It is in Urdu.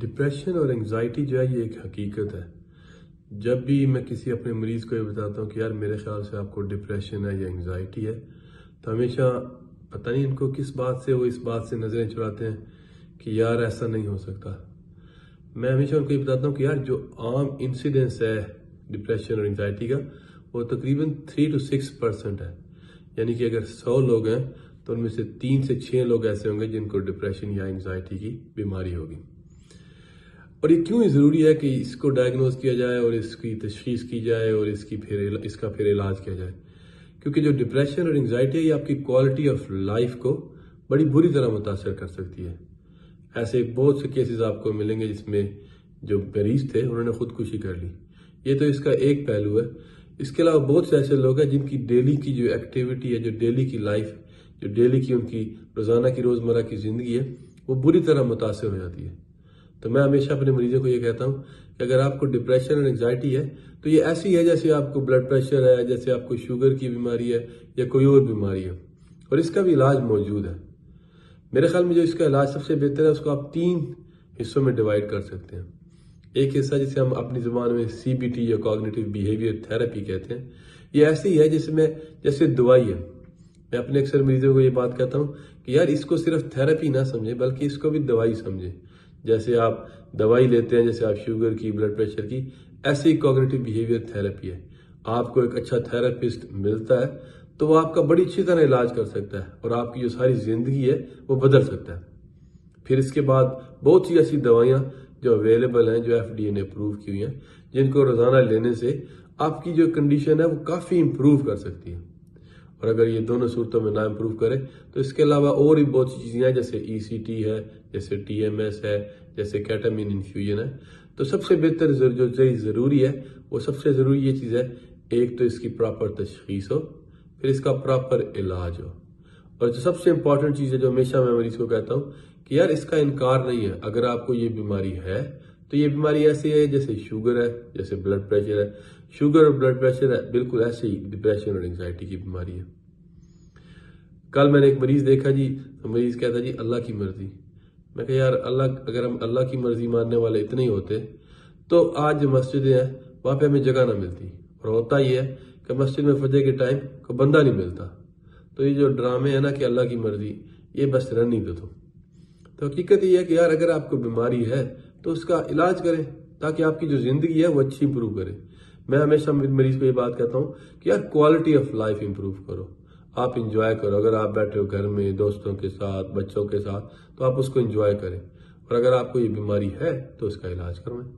ڈپریشن اور انگزائٹی جو ہے یہ ایک حقیقت ہے۔ جب بھی میں کسی اپنے مریض کو یہ بتاتا ہوں کہ یار میرے خیال سے آپ کو ڈپریشن ہے یا انگزائٹی ہے، تو ہمیشہ پتہ نہیں ان کو کس بات سے وہ اس بات سے نظریں چڑھاتے ہیں کہ یار ایسا نہیں ہو سکتا۔ میں ہمیشہ ان کو یہ بتاتا ہوں کہ یار جو عام انسیڈنس ہے ڈپریشن اور انگزائٹی کا وہ تقریباً 3 سے 6% ہے، یعنی کہ اگر 100 لوگ ہیں تو ان میں سے 3 سے 6 لوگ ایسے ہوں گے جن کو ڈپریشن یا انگزائٹی کی بیماری ہوگی۔ اور یہ کیوں ضروری ہے کہ اس کو ڈائگنوز کیا جائے اور اس کی تشخیص کی جائے اور اس کا پھر علاج کیا جائے، کیونکہ جو ڈپریشن اور انگزائٹی ہے یہ آپ کی کوالٹی آف لائف کو بڑی بری طرح متاثر کر سکتی ہے۔ ایسے بہت سے کیسز آپ کو ملیں گے جس میں جو مریض تھے انہوں نے خودکشی کر لی۔ یہ تو اس کا ایک پہلو ہے۔ اس کے علاوہ بہت سے ایسے لوگ ہیں جن کی ڈیلی کی جو ایکٹیویٹی ہے، جو ڈیلی کی لائف، جو ڈیلی کی ان کی روزانہ کی روزمرہ کی زندگی ہے، وہ بری طرح متاثر ہو جاتی ہے۔ تو میں ہمیشہ اپنے مریضوں کو یہ کہتا ہوں کہ اگر آپ کو ڈپریشن اور انگزائٹی ہے تو یہ ایسی ہے جیسے آپ کو بلڈ پریشر ہے، جیسے آپ کو شوگر کی بیماری ہے یا کوئی اور بیماری ہے، اور اس کا بھی علاج موجود ہے۔ میرے خیال میں جو اس کا علاج سب سے بہتر ہے اس کو آپ 3 حصوں میں ڈیوائیڈ کر سکتے ہیں۔ ایک حصہ جسے ہم اپنی زبان میں CBT یا کوگنیٹو بیہیویئر تھراپی کہتے ہیں، یہ ایسی ہے جیسے دوائی ہے۔ میں اپنے اکثر مریضوں کو یہ بات کہتا ہوں کہ یار اس کو صرف تھراپی نہ سمجھیں بلکہ اس کو بھی دوائی سمجھیں۔ جیسے آپ دوائی لیتے ہیں، جیسے آپ شوگر کی، بلڈ پریشر کی، ایسے ہی کوگنیٹو بیہیویئر تھراپی ہے۔ آپ کو ایک اچھا تھراپسٹ ملتا ہے تو وہ آپ کا بڑی اچھی طرح علاج کر سکتا ہے اور آپ کی جو ساری زندگی ہے وہ بدل سکتا ہے۔ پھر اس کے بعد بہت سی ایسی دوائیاں جو اویلیبل ہیں، جو FDA نے اپروو کی ہوئی ہیں، جن کو روزانہ لینے سے آپ کی جو کنڈیشن ہے وہ کافی امپروو کر سکتی ہے۔ اور اگر یہ دونوں صورتوں میں نہ امپروو کرے تو اس کے علاوہ اور بھی بہت سی چیزیں ہیں، جیسے ECT ہے، جیسے TMS ہے، جیسے کیٹامین انفیوژن ہے۔ تو سب سے بہتر جو ضروری ہے وہ سب سے ضروری یہ چیز ہے، ایک تو اس کی پراپر تشخیص ہو، پھر اس کا پراپر علاج ہو، اور جو سب سے امپورٹنٹ چیز ہے جو ہمیشہ میں مریض کو کہتا ہوں کہ یار اس کا انکار نہیں ہے۔ اگر آپ کو یہ بیماری ہے تو یہ بیماری ایسی ہے جیسے شوگر ہے، جیسے بلڈ پریشر ہے۔ شوگر اور بلڈ پریشر ہے بالکل ایسے ہی ڈپریشن اور انگزائٹی کی بیماری ہے۔ کل میں نے ایک مریض دیکھا جی، مریض کہتا جی اللہ کی مرضی۔ میں کہا یار اگر ہم اللہ کی مرضی ماننے والے اتنے ہی ہوتے تو آج جو مسجدیں ہیں وہاں پہ ہمیں جگہ نہ ملتی، اور ہوتا ہی ہے کہ مسجد میں فجر کے ٹائم کوئی بندہ نہیں ملتا۔ تو یہ جو ڈرامے ہیں نا کہ اللہ کی مرضی، یہ بس رننگ دو۔ تو حقیقت یہ ہے کہ یار اگر آپ کو بیماری ہے تو اس کا علاج کریں تاکہ آپ کی جو زندگی ہے وہ اچھی امپروو کرے۔ میں ہمیشہ مریض کو یہ بات کہتا ہوں کہ یار کوالٹی آف لائف امپروو کرو، آپ انجوائے کرو۔ اگر آپ بیٹھے ہو گھر میں دوستوں کے ساتھ، بچوں کے ساتھ، تو آپ اس کو انجوائے کریں، اور اگر آپ کو یہ بیماری ہے تو اس کا علاج کروائیں۔